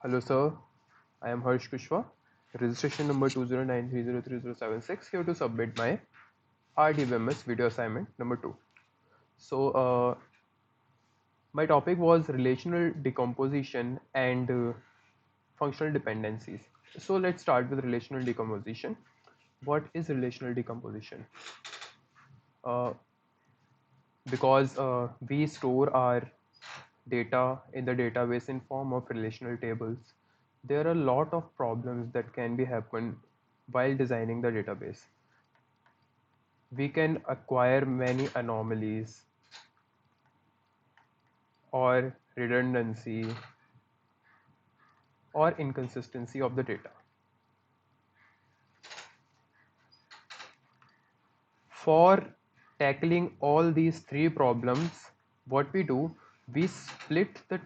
Hello sir, I am Harsh Kushwa, registration number 2093030076, here to submit my RDBMS video assignment number 2. So my topic was relational decomposition and functional dependencies. So let's start with relational decomposition. What is relational decomposition? Uh, because we store our data in the database in form of relational tables, there are a lot of problems that can be happen while designing the database. We can acquire many anomalies or redundancy or inconsistency of the data. For tackling all these three problems, what we do, we split the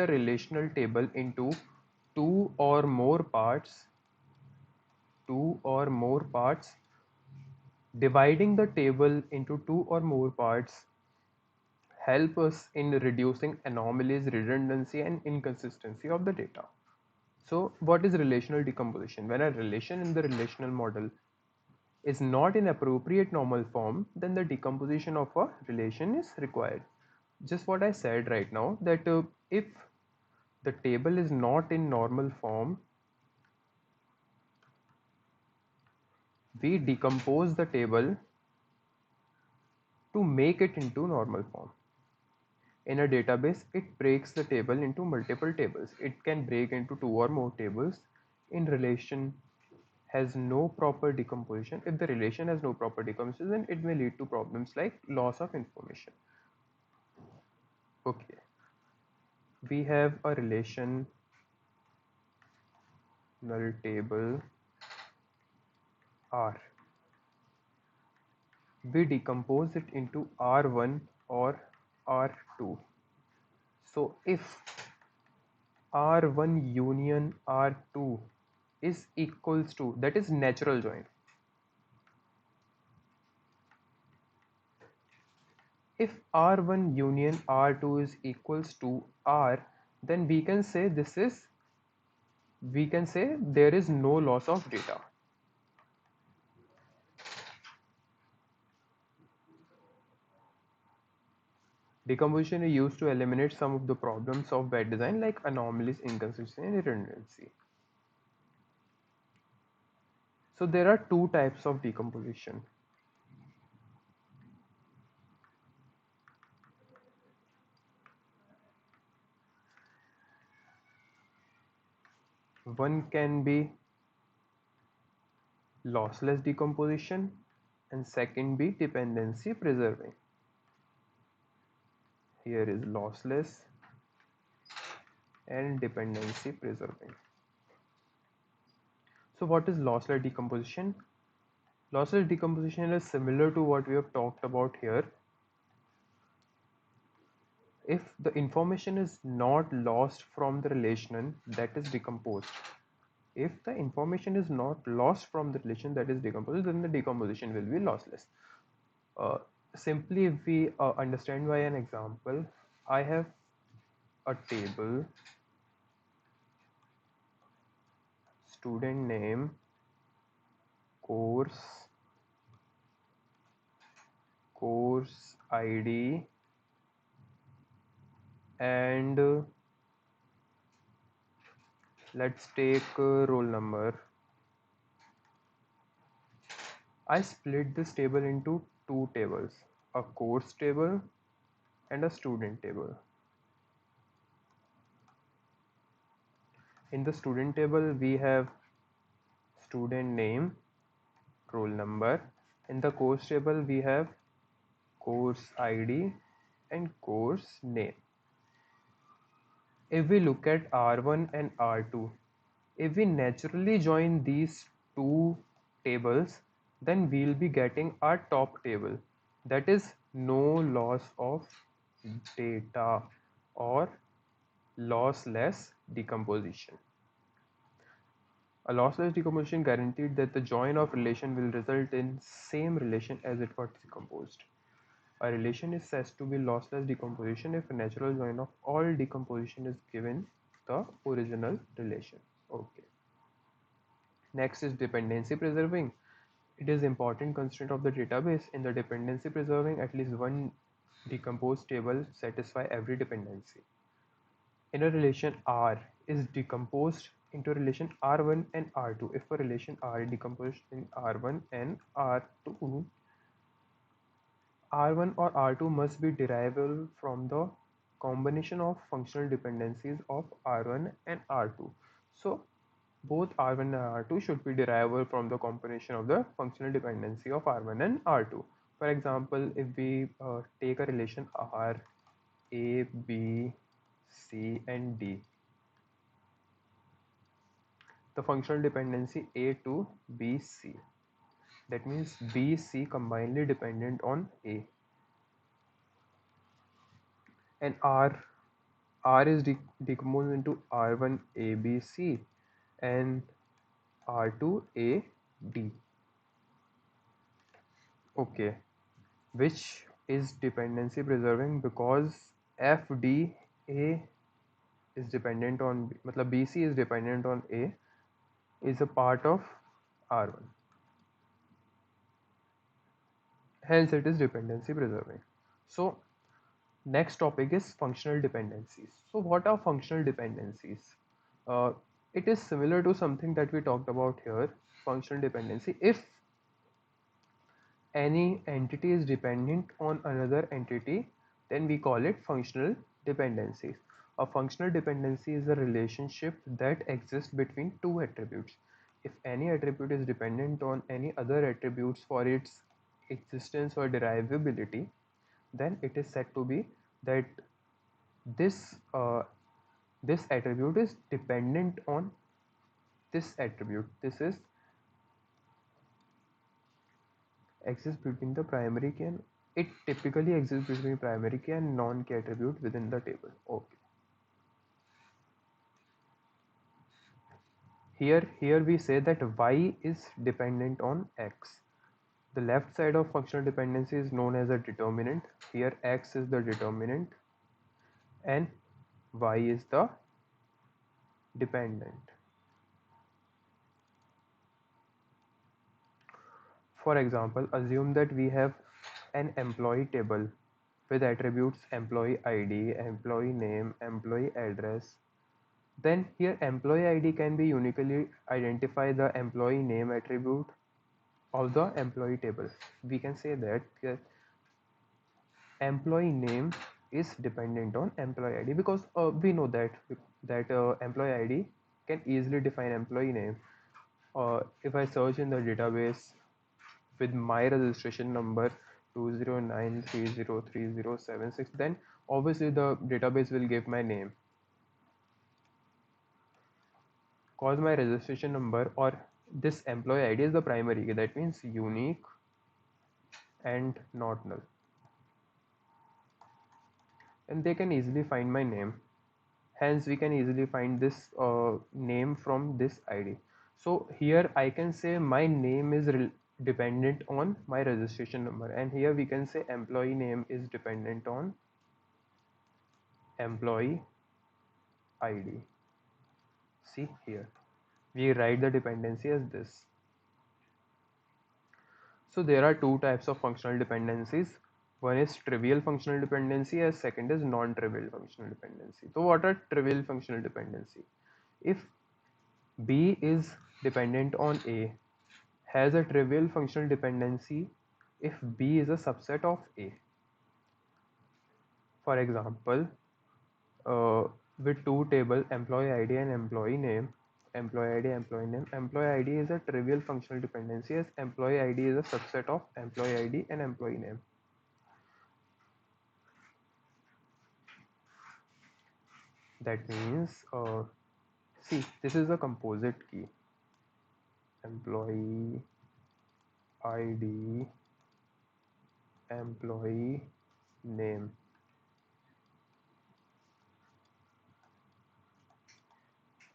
relational table into two or more parts, dividing the table into two or more parts help us in reducing anomalies, redundancy and inconsistency of the data. So what is relational decomposition? When a relation in the relational model is not in appropriate normal form, then the decomposition of a relation is required. Just what I said right now, that if the table is not in normal form, we decompose the table to make it into normal form. In a database, it breaks the table into multiple tables. It can break into two or more tables. In relation has no proper decomposition. If the relation has no proper decomposition, then it may lead to problems like loss of information. Okay, we have a relational table R. We decompose it into R1 or R2. So if R1 union R2 is equals to, that is natural join. If R1 union R2 is equals to R, then we can say there is no loss of data. Decomposition is used to eliminate some of the problems of bad design like anomalies, inconsistency and redundancy. So there are two types of decomposition. One can be lossless decomposition and second be dependency preserving. Here is lossless and dependency preserving. So what is lossless decomposition? Lossless decomposition is similar to what we have talked about here. If the information is not lost from the relation, that is decomposed. If the information is not lost from the relation, that is decomposed, then the decomposition will be lossless. Simply, if we understand by an example, I have a table, student name, course ID, and let's take roll number. I split this table into two tables, a course table and a student table. In the student table, we have student name, roll number. In the course table, we have course ID and course name. If we look at R1 and R2, if we naturally join these two tables, then we'll be getting our top table, that is no loss of data or lossless decomposition. A lossless decomposition guaranteed that the join of relation will result in same relation as it was decomposed. A relation is said to be lossless decomposition if a natural join of all decomposition is given the original relation. Okay. Next is dependency preserving. It is important constraint of the database. In the dependency preserving, at least one decomposed table satisfy every dependency. In a relation R is decomposed into relation R1 and R2. If a relation R is decomposed in R1 and R2, R1 or R2 must be derivable from the combination of functional dependencies of R1 and R2. So both R1 and R2 should be derivable from the combination of the functional dependency of R1 and R2. For example, if we take a relation R, A, B, C and D, the functional dependency A to B, C, that means B, C combinedly dependent on A, and R is decomposed into R1 A B C and R2 A D. Okay, which is dependency preserving because FDA is dependent on matlab BC is dependent on A, is a part of R1. Hence it is dependency preserving. So next topic is functional dependencies. So what are functional dependencies? Uh, it is similar to something that we talked about here, functional dependency. If any entity is dependent on another entity, then we call it functional dependencies. A functional dependency is a relationship that exists between two attributes. If any attribute is dependent on any other attributes for its existence or derivability, then it is said to be that this this attribute is dependent on this attribute. This is exists between the primary key and it typically exists between primary key and non-key attribute within the table. Okay. Here we say that y is dependent on x. The left side of functional dependency is known as a determinant. Here x is the determinant and y is the dependent. For example, assume that we have an employee table with attributes employee ID, employee name, employee address. Then here employee ID can be uniquely identify the employee name attribute of the employee table. We can say that employee name is dependent on employee ID because we know that employee ID can easily define employee name. If I search in the database with my registration number 209303076, then obviously the database will give my name cause my registration number or this employee ID is the primary key, that means unique and not null, and they can easily find my name. Hence we can easily find this name from this ID. So here I can say my name is dependent on my registration number, and here we can say employee name is dependent on employee ID. See here, we write the dependency as this. So there are two types of functional dependencies. One is trivial functional dependency, and second is non-trivial functional dependency. So what are trivial functional dependency? If B is dependent on A, has a trivial functional dependency if B is a subset of A. For example, uh, with two table employee ID and employee name, employee ID, employee name, employee ID is a trivial functional dependency as employee ID is a subset of employee ID and employee name. That means, see, this is a composite key. Employee ID, employee name,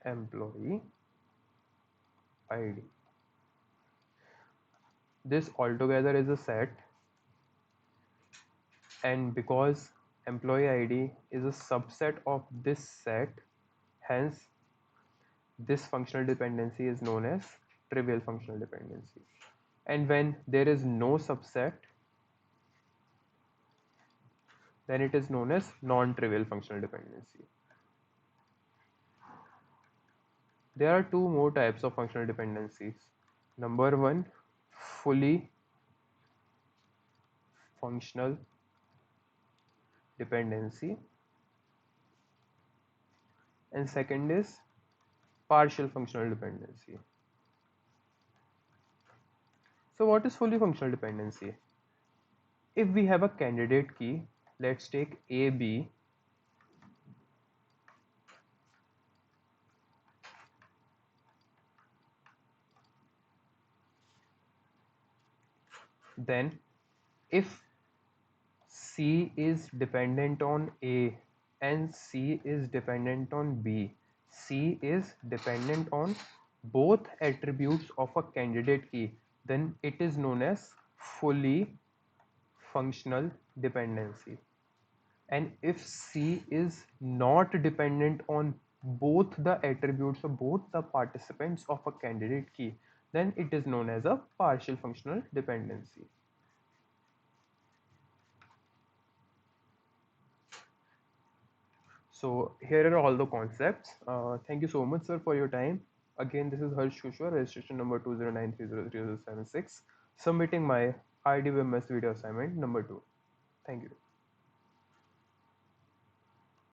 employee ID. This altogether is a set, and because employee ID is a subset of this set, Hence, this functional dependency is known as trivial functional dependency. And when there is no subset, then it is known as non-trivial functional dependency. There are two more types of functional dependencies. Number one, fully functional dependency, and second is partial functional dependency. So what is fully functional dependency? If we have a candidate key, let's take AB, then if C is dependent on A and C is dependent on B, C is dependent on both attributes of a candidate key, then it is known as fully functional dependency. And if C is not dependent on both the attributes of both the participants of a candidate key, then it is known as a partial functional dependency. So here are all the concepts. Thank you so much, sir, for your time. Again, this is Harsh Kushwa, registration number 209303076, submitting my RDBMS video assignment number 2. Thank you.